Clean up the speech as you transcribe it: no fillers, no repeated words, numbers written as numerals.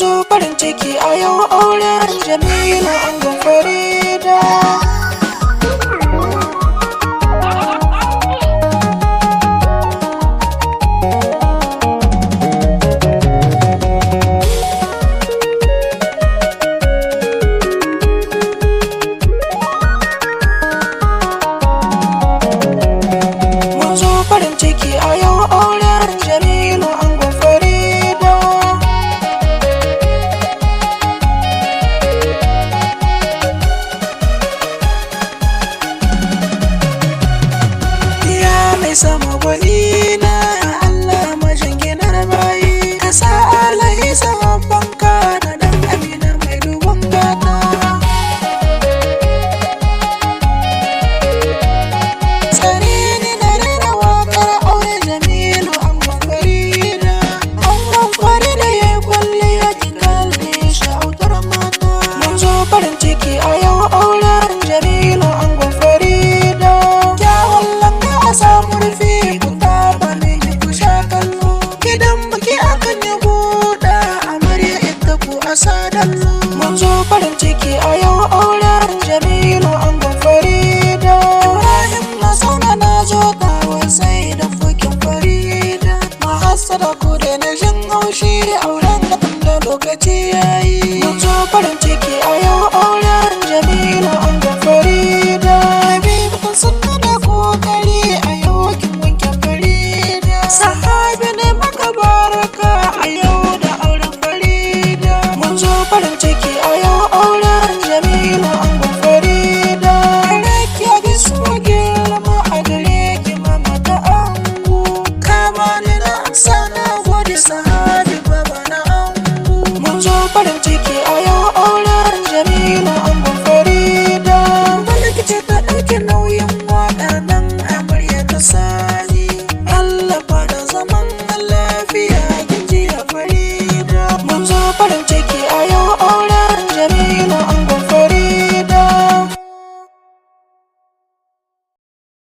zo farin ciki a yau auren Jamilu angon Farida. Mun zo farin ciki a yau auren Jamilu angon Farida. Ya mai sama gwanina Allah majinginar bayi, ka sa alahi sababban ka da dan amina mai dubon gata. Tsare ni na rera waƙar auren Jamilu angon Farida. Angon Farida ya yi kwalliya ki kalle shi autar mata. Mun zo farin ciki a yau auren Jamilu angon Farida. Kyawun langa a samu rufi ku taɓa mini ku sha kallo. Gidan biki akan ya buɗa amarya ita ku a sadallo. Mun zo farin ciki a yau auren Jamilu angon Farida. Ibrahim na zauna na zo tawa sai da fukin Farida. Mahassada ku da na jin haushi auren da tunda lokaci yayi. Mun zo farin ciki a yau auren Jamilu angon Farida. Habibu kun sanna da kokari a yau kin wanke Farida. Sahabi ne maka baraka a yau da auren Farida. Mun zo farin ciki a yau auren Jamilu angon Farida. Rakiya gaisuwa girma a gare ki mama ta ango. Kama ni na amsa na gode sahabi baba na ango. Mun zo farin ciki a yau